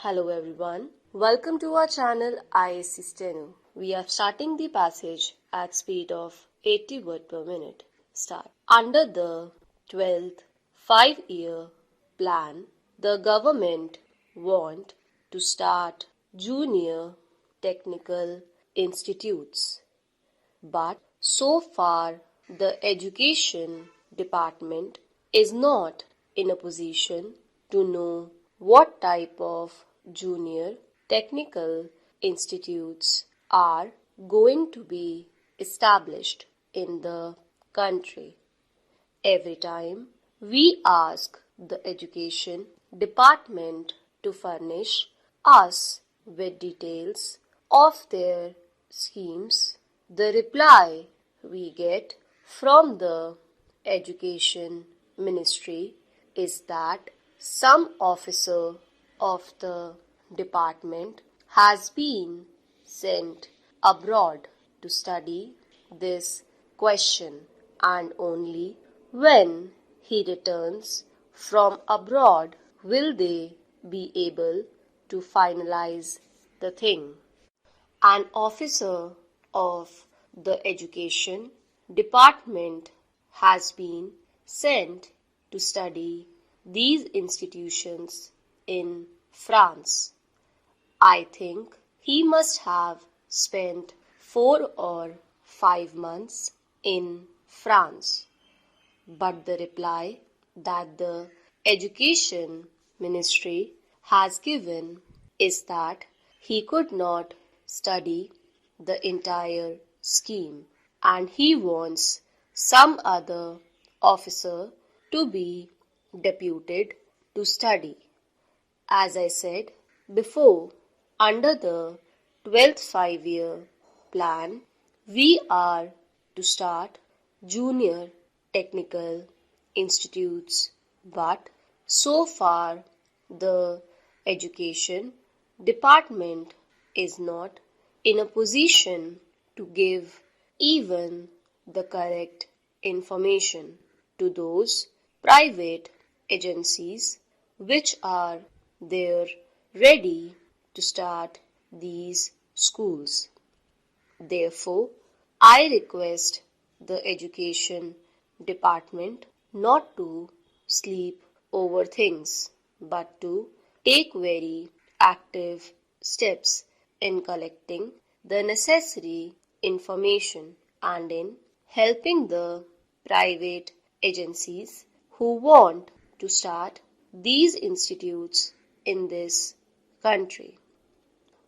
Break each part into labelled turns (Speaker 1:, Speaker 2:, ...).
Speaker 1: Hello everyone. Welcome to our channel Isc Steno. We are starting the passage at speed of 80 words per minute. Start. Under the 12th 5-year plan, the government want to start junior technical institutes. But so far the education department is not in a position to know what type of junior technical institutes are going to be established in the country. Every time we ask the education department to furnish us with details of their schemes, the reply we get from the Education Ministry is that some officer of the department has been sent abroad to study this question, and only when he returns from abroad will they be able to finalize the thing. An officer of the education department has been sent to study these institutions in France. I think he must have spent 4 or 5 months in France. But the reply that the Education Ministry has given is that he could not study the entire scheme and he wants some other officer to be deputed to study. As I said before, under the 12th 5-year plan, we are to start junior technical institutes, but so far the education department is not in a position to give even the correct information to those private agencies which are there ready to start these schools. Therefore, I request the education department not to sleep over things but to take very active steps in collecting the necessary information and in helping the private agencies who want to start these institutes in this country.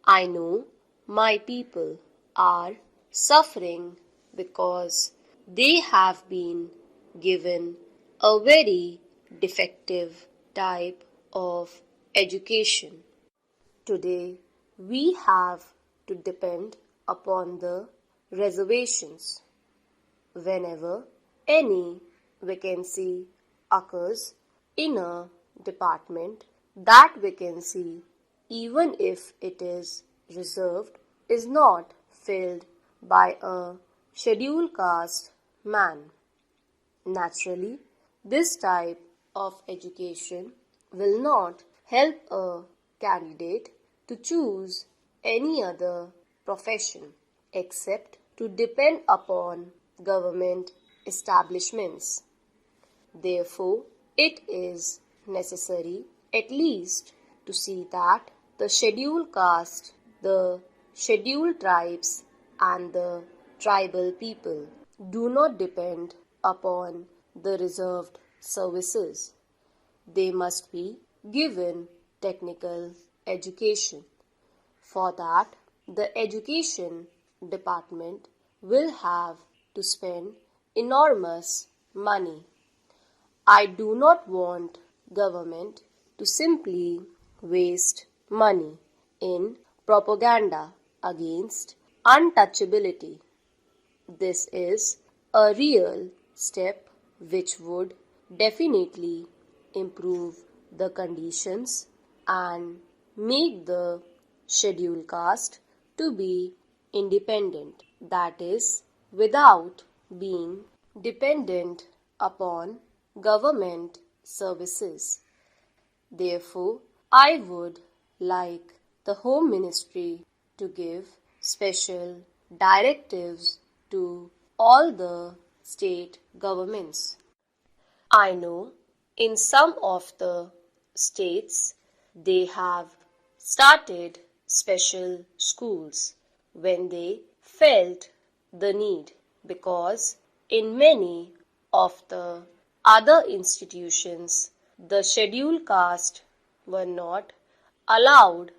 Speaker 1: I know my people are suffering because they have been given a very defective type of education. Today, we have to depend upon the reservations. Whenever any vacancy occurs in a department, that vacancy, even if it is reserved, is not filled by a scheduled caste man. Naturally, this type of education will not help a candidate to choose any other profession except to depend upon government establishments. Therefore, it is necessary at least to see that the scheduled caste, the scheduled tribes and the tribal people do not depend upon the reserved services. They must be given technical education. For that, the education department will have to spend enormous money. I do not want government to simply waste money in propaganda against untouchability. This is a real step which would definitely improve the conditions and make the scheduled caste to be independent, that is, without being dependent upon government services. Therefore, I would like the Home Ministry, to give special directives to all the state governments. I know in some of the states they have started special schools when they felt the need, because in many of the other institutions the scheduled caste were not allowed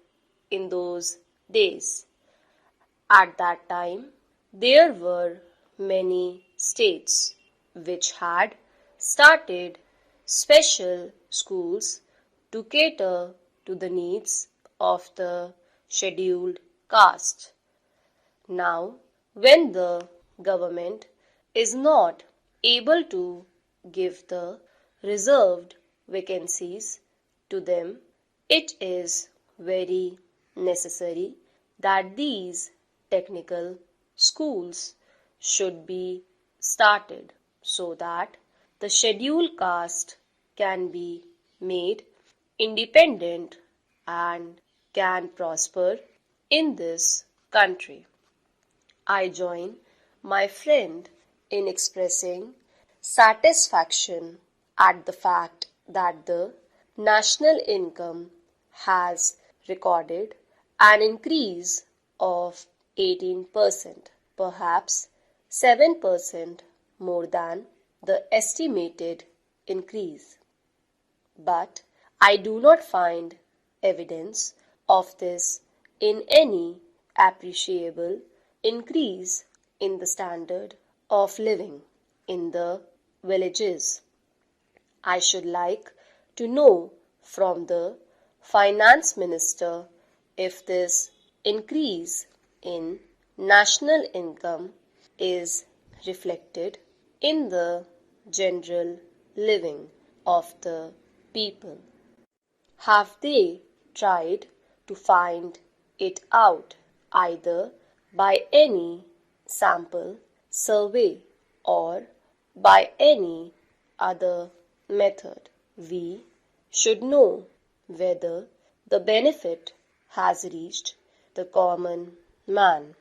Speaker 1: in those days. At that time, there were many states which had started special schools to cater to the needs of the scheduled caste. Now, when the government is not able to give the reserved vacancies to them, it is very necessary that these technical schools should be started so that the scheduled caste can be made independent and can prosper in this country. I join my friend in expressing satisfaction at the fact that the national income has recorded an increase of 18%, perhaps 7% more than the estimated increase. But I do not find evidence of this in any appreciable increase in the standard of living in the villages. I should like to know from the finance minister if this increase in national income is reflected in the general living of the people. Have they tried to find it out either by any sample survey or by any other method? We should know whether the benefit has reached the common man.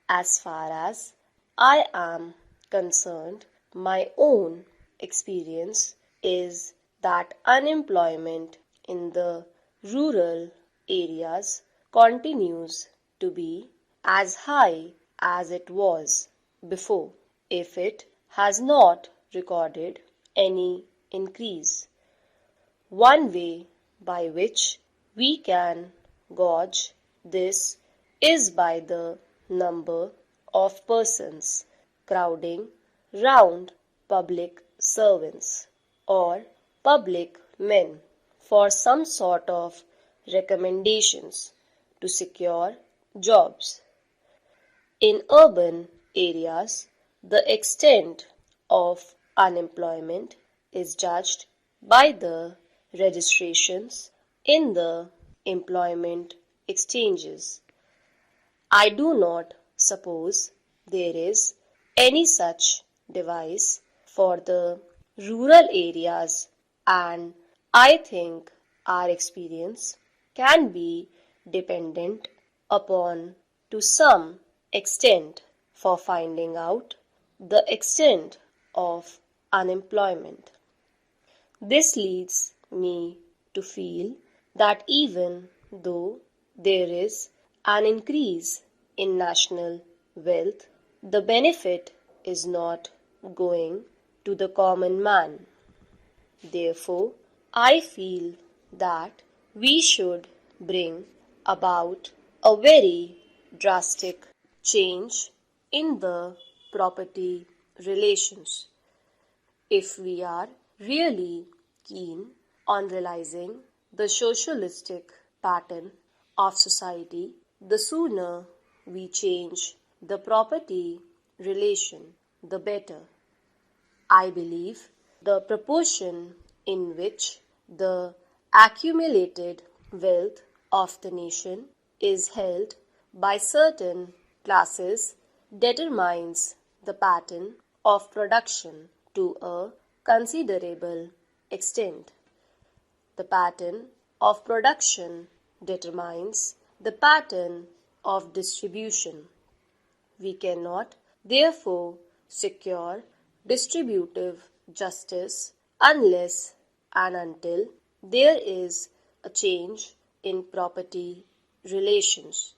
Speaker 1: As far as I am concerned, my own experience is that unemployment in the rural areas continues to be as high as it was before, if it has not recorded any increase. One way by which we can gauge this is by the number of persons crowding round public servants or public men for some sort of recommendations to secure jobs. In urban areas, the extent of unemployment is judged by the registrations in the employment exchanges. I do not suppose there is any such device for the rural areas, and I think our experience can be dependent upon to some extent for finding out the extent of unemployment. This leads me to feel that even though there is an increase in national wealth, the benefit is not going to the common man. Therefore, I feel that we should bring about a very drastic change in the property relations. If we are really keen on realizing the socialistic pattern of society, the sooner we change the property relation, the better. I believe the proportion in which the accumulated wealth of the nation is held by certain classes determines the pattern of production to a considerable extent. The pattern of production determines the pattern of distribution. We cannot, therefore, secure distributive justice unless and until there is a change in property relations.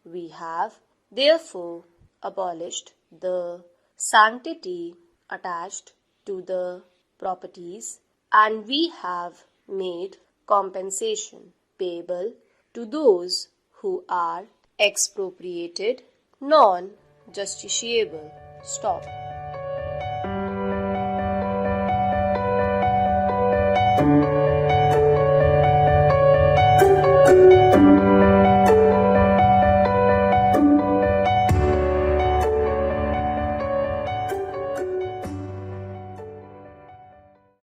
Speaker 1: We have, therefore, abolished the sanctity attached to the properties, and we have made compensation payable to those who are expropriated non-justiciable. Stop.